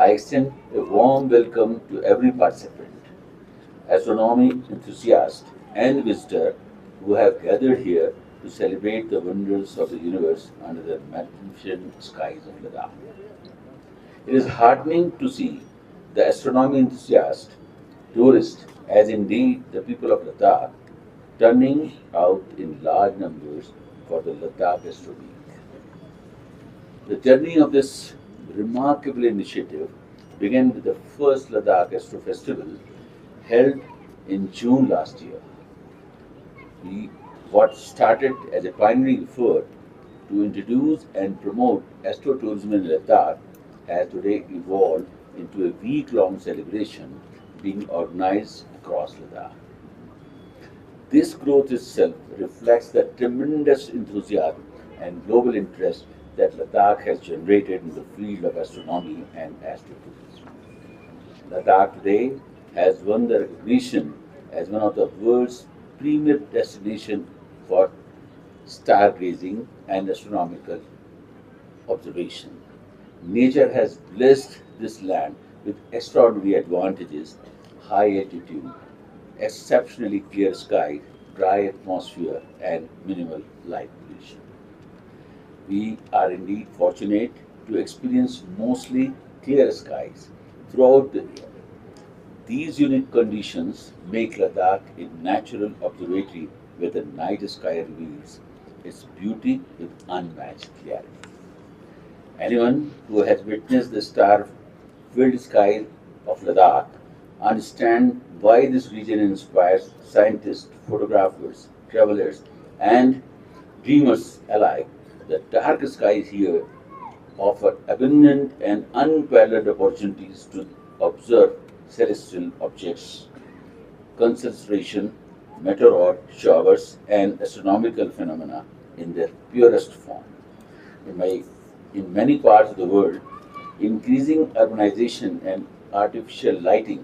I extend a warm welcome to every participant, astronomy enthusiast, and visitor who have gathered here to celebrate the wonders of the universe under the magnificent skies of Ladakh. It is heartening to see the astronomy enthusiast, tourists, as indeed the people of Ladakh, turning out in large numbers for the Ladakh Astro Week. The journey of this remarkable initiative began with the first Ladakh Astro Festival held in June last year. What started as a pioneering effort to introduce and promote astrotourism in Ladakh has today evolved into a week-long celebration being organized across Ladakh. This growth itself reflects the tremendous enthusiasm and global interest that Ladakh has generated in the field of astronomy and astrophysics. Ladakh today has won the recognition as one of the world's premier destinations for stargazing and astronomical observation. Nature has blessed this land with extraordinary advantages: high altitude, exceptionally clear sky, dry atmosphere, and minimal light pollution. We are indeed fortunate to experience mostly clear skies throughout the year. These unique conditions make Ladakh a natural observatory where the night sky reveals its beauty with unmatched clarity. Anyone who has witnessed the star-filled sky of Ladakh understands why this region inspires scientists, photographers, travelers, and dreamers alike. The dark skies here offer abundant and unparalleled opportunities to observe celestial objects, concentration, meteor showers, and astronomical phenomena in their purest form. In, my, in many parts of the world, increasing urbanization and artificial lighting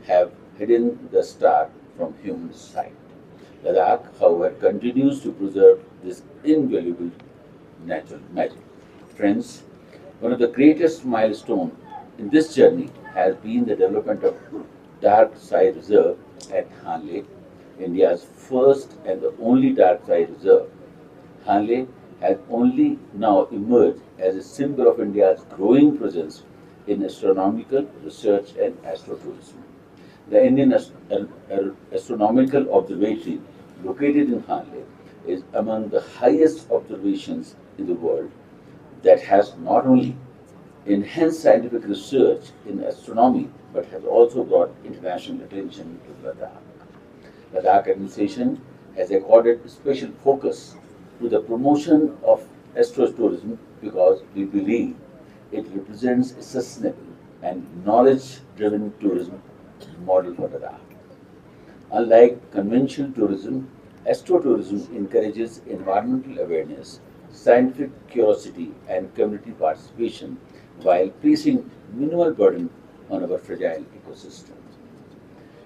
have hidden the star from human sight. Ladakh, however, continues to preserve this invaluable natural magic. Friends, one of the greatest milestones in this journey has been the development of Dark Sky Reserve at Hanle, India's first and the only dark sky reserve. Hanle has only now emerged as a symbol of India's growing presence in astronomical research and astrotourism. The Indian Astronomical Observatory, located in Hanle, is among the highest observations in the world that has not only enhanced scientific research in astronomy but has also brought international attention to Ladakh. Ladakh administration has accorded special focus to the promotion of astrotourism because we believe it represents a sustainable and knowledge-driven tourism model for Ladakh. Unlike conventional tourism, astrotourism encourages environmental awareness, scientific curiosity, and community participation while placing minimal burden on our fragile ecosystem.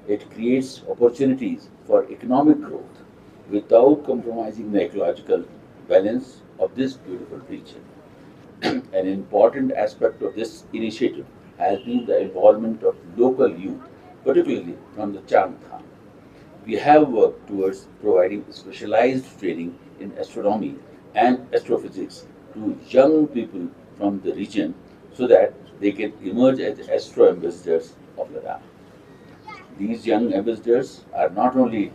It creates opportunities for economic growth without compromising the ecological balance of this beautiful region. An important aspect of this initiative has been the involvement of local youth, particularly from the Changthang. We have worked towards providing specialized training in astronomy and astrophysics to young people from the region so that they can emerge as astro ambassadors of Ladakh. These young ambassadors are not only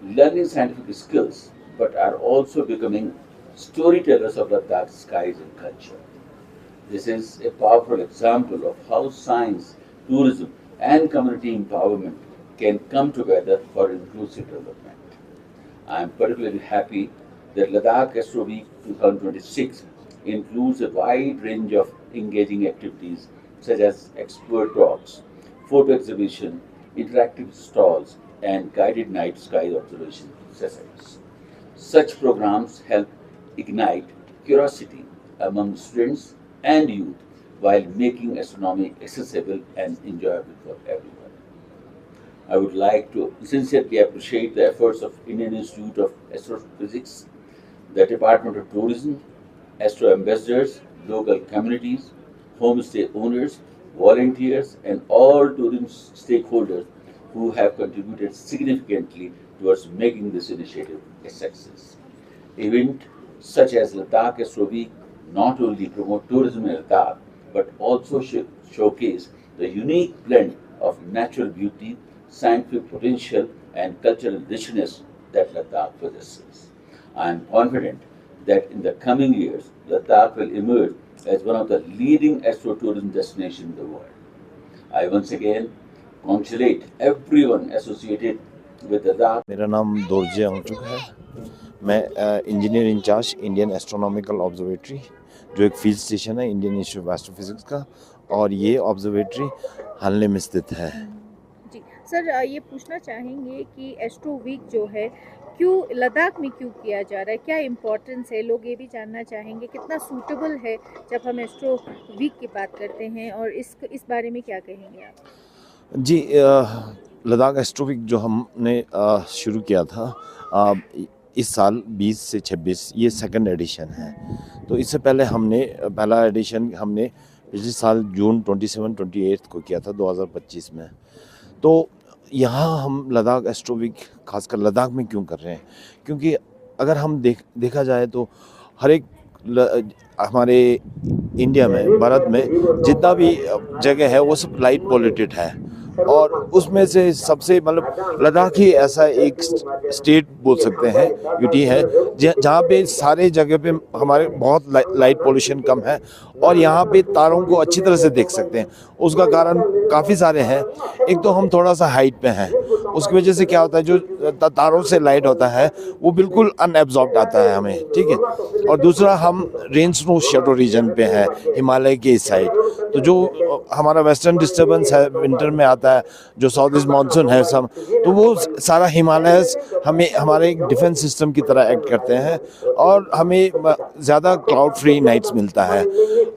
learning scientific skills but are also becoming storytellers of Ladakh's skies and culture. This is a powerful example of how science, tourism, and community empowerment can come together for inclusive development. I am particularly happy that Ladakh Astro Week 2026 includes a wide range of engaging activities such as expert talks, photo exhibition, interactive stalls, and guided night sky observation sessions. Such programs help ignite curiosity among students and youth while making astronomy accessible and enjoyable for everyone. I would like to sincerely appreciate the efforts of Indian Institute of Astrophysics, the Department of Tourism, astro ambassadors, local communities, homestay owners, volunteers, and all tourism stakeholders who have contributed significantly towards making this initiative a success. Events such as Ladakh Astro Week not only promote tourism in Ladakh but also showcase the unique blend of natural beauty, scientific potential, and cultural richness that Ladakh possesses. I am confident that in the coming years, Ladakh will emerge as one of the leading astrotourism destinations in the world. I once again congratulate everyone associated with Ladakh. मेरा नाम दोरजे अंगचुक है। मैं engineer in-charge Indian astronomical observatory, जो एक field station है Indian Institute of Astrophysics का, और ये ऑब्जर्वेटरी हानले में स्थित है। जी सर, ये पूछना चाहेंगे कि एस्ट्रो वीक जो है क्यों लद्दाख में क्यों किया जा रहा है, क्या इम्पोर्टेंस है, लोग ये भी जानना चाहेंगे कितना सूटेबल है जब हम एस्ट्रो वीक की बात करते हैं, और इस बारे में क्या कहेंगे आप? जी, लद्दाख एस्ट्रो वीक जो हमने शुरू किया था इस साल 20 से 26, ये सेकंड एडिशन है। तो इससे पहले पहला एडिशन हमने पिछले साल जून 27-28 को किया था 2025 में। तो यहाँ हम लद्दाख एस्ट्रो वीक खासकर लद्दाख में क्यों कर रहे हैं, क्योंकि अगर हम देखा जाए तो हर एक हमारे इंडिया में, भारत में जितना भी जगह है वो सब लाइट पॉल्यूटेड है, और उसमें से सबसे मतलब लद्दाख ही ऐसा एक स्टेट बोल सकते हैं, यूटी है, जहाँ पे सारे जगह पे हमारे बहुत लाइट पोल्यूशन कम है, और यहाँ पे तारों को अच्छी तरह से देख सकते हैं। उसका कारण काफ़ी सारे हैं। एक तो हम थोड़ा सा हाइट पे हैं, उसकी वजह से क्या होता है, जो तारों से लाइट होता है वो बिल्कुल अनएब्जॉर्ब्ड आता है हमें, ठीक है। और दूसरा, हम रेन स्नो शेडो रीजन पे है, हिमालय के इस साइड। तो जो हमारा वेस्टर्न डिस्टर्बेंस है विंटर में आता है, जो साउथ ईस्ट मानसून है सब, तो वो सारा हिमालयस हमें हमारे एक डिफेंस सिस्टम की तरह एक्ट करते हैं, और हमें ज़्यादा क्लाउड फ्री नाइट्स मिलता है,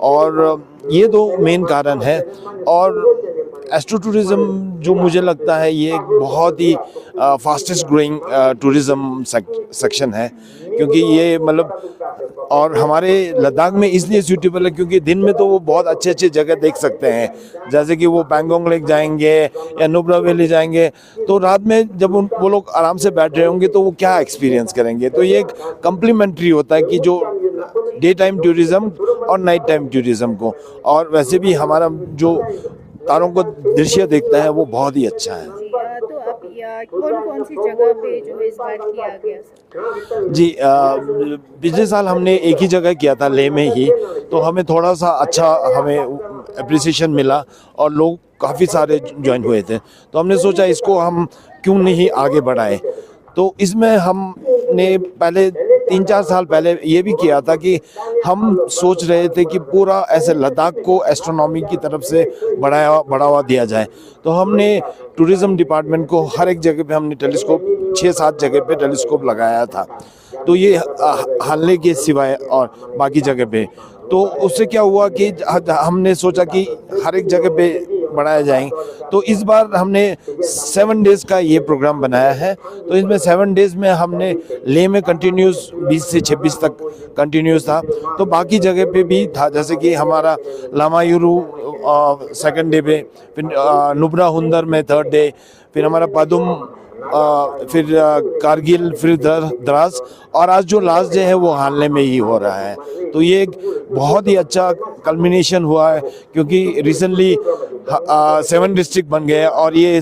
और ये दो मेन कारण है। और एस्ट्रो टूरिज़्म जो मुझे लगता है ये एक बहुत ही फास्टेस्ट ग्रोइंग टूरिज़्म सेक्शन है, क्योंकि ये मतलब, और हमारे लद्दाख में इसलिए सूटेबल है क्योंकि दिन में तो वो बहुत अच्छे अच्छे जगह देख सकते हैं, जैसे कि वो पैंगोंग लेक जाएंगे या नुब्रा वैली जाएंगे, तो रात में जब वो लोग आराम से बैठ रहे होंगे तो वो क्या एक्सपीरियंस करेंगे। तो ये एक कम्प्लीमेंट्री होता है कि जो डे टाइम टूरिज़्म और नाइट टाइम टूरिज़्म को, और वैसे भी हमारा जो तारों को दृश्य देखता है वो बहुत ही अच्छा है। तो आप कौन सी जगह पे जो है इस बार किया गया? जी, पिछले साल हमने एक ही जगह किया था, लेह में ही, तो हमें थोड़ा सा अच्छा हमें एप्रिसिएशन मिला और लोग काफ़ी सारे ज्वाइन हुए थे। तो हमने सोचा इसको हम क्यों नहीं आगे बढ़ाएं। तो इसमें हमने पहले 3-4 साल पहले ये भी किया था कि हम सोच रहे थे कि पूरा ऐसे लद्दाख को एस्ट्रोनॉमी की तरफ से बढ़ावा दिया जाए। तो हमने टूरिज़्म डिपार्टमेंट को हर एक जगह पे हमने टेलीस्कोप, 6-7 जगह पे टेलीस्कोप लगाया था। तो ये हानले के सिवाय और बाकी जगह पे, तो उससे क्या हुआ कि हमने सोचा कि हर एक जगह पे बढ़ाया जाए। तो इस बार हमने 7 डेज़ का ये प्रोग्राम बनाया है। तो इसमें 7 डेज़ में हमने लेह में कंटिन्यूस 20 से 26 तक कंटिन्यूस था, तो बाकी जगह पे भी था, जैसे कि हमारा लामायुरू सेकंड डे पे, फिर नुब्रा हुंदर में 3rd डे, फिर हमारा पदुम, फिर कारगिल, फिर द्रास, और आज जो लास्ट डे है वो हानले में ही हो रहा है। तो ये एक बहुत ही अच्छा कल्मिनेशन हुआ है, क्योंकि रिसेंटली 7 डिस्ट्रिक्ट बन गए और ये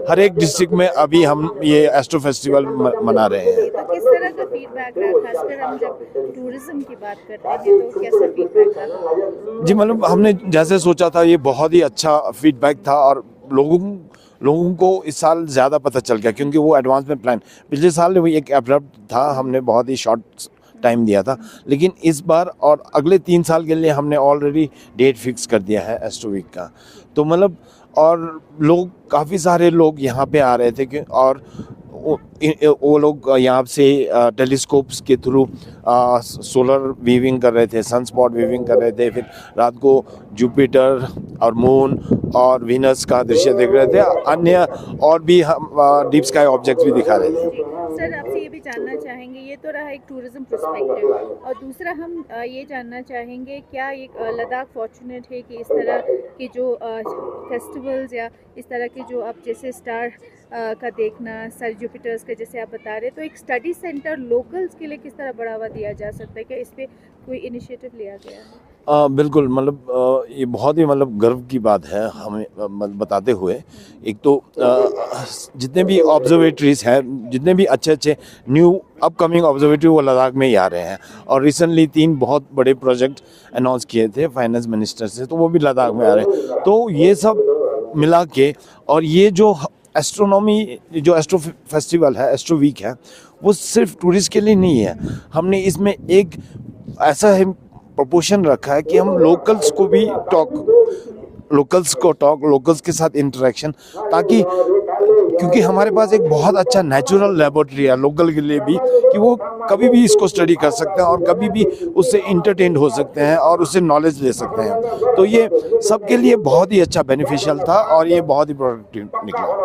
हर एक डिस्ट्रिक्ट में अभी हम ये एस्ट्रो फेस्टिवल मना रहे हैं। तो किस तरह का फीडबैक रहा, खासकर हम जब टूरिज्म की बात करते हैं तो कैसा फीडबैक रहा? जी, मतलब हमने जैसे सोचा था ये बहुत ही अच्छा फीडबैक था, और लोगों को इस साल ज़्यादा पता चल गया, क्योंकि वो एडवांस में प्लान, पिछले साल वही एक एब्रप्ट था, हमने बहुत ही शॉर्ट टाइम दिया था, लेकिन इस बार और अगले 3 साल के लिए हमने ऑलरेडी डेट फिक्स कर दिया है एस्ट्रो वीक का। तो मतलब, और लोग काफ़ी सारे लोग यहाँ पे आ रहे थे, और वो लोग यहाँ से टेलीस्कोप्स के थ्रू सोलर वीविंग कर रहे थे, सनस्पॉट वीविंग कर रहे थे, फिर रात को जुपिटर और मून और वीनस का दृश्य देख रहे थे, अन्य और भी हम डीप स्काई ऑब्जेक्ट्स भी दिखा रहे थे। सर, आपसे ये भी जानना चाहेंगे, ये तो रहा एक टूरिज्म पर्सपेक्टिव, और दूसरा हम ये जानना चाहेंगे क्या ये लद्दाख फॉर्चुनेट है कि इस तरह के जो फेस्टिवल्स या इस तरह के जो आप जैसे स्टार का देखना, सर जुपिटर्स का जैसे आप बता रहे, तो एक स्टडी सेंटर लोकल्स के लिए किस तरह बढ़ावा दिया जा सकता है, क्या इस पर कोई इनिशिएटिव लिया गया है? बिल्कुल, मतलब ये बहुत ही मतलब गर्व की बात है हमें बताते हुए। एक तो जितने भी ऑब्जर्वेटरीज हैं, जितने भी अच्छे अच्छे न्यू अपकमिंग ऑब्जर्वेटरी वो लद्दाख में ही आ रहे हैं, और रिसेंटली 3 बहुत बड़े प्रोजेक्ट अनाउंस किए थे फाइनेंस मिनिस्टर से, तो वो भी लद्दाख में आ रहे हैं। तो ये सब मिला के, और ये जो एस्ट्रोनॉमी, जो एस्ट्रो फेस्टिवल है, एस्ट्रो वीक है, वो सिर्फ टूरिस्ट के लिए नहीं है। हमने इसमें एक ऐसा है प्रोपोर्शन रखा है कि हम लोकल्स के साथ इंटरेक्शन, ताकि क्योंकि हमारे पास एक बहुत अच्छा नेचुरल लेबोरेटरी है लोकल के लिए भी, कि वो कभी भी इसको स्टडी कर सकते हैं और कभी भी उससे इंटरटेन हो सकते हैं और उससे नॉलेज ले सकते हैं। तो ये सबके लिए बहुत ही अच्छा बेनिफिशियल था और ये बहुत ही प्रोडक्टिव निकला।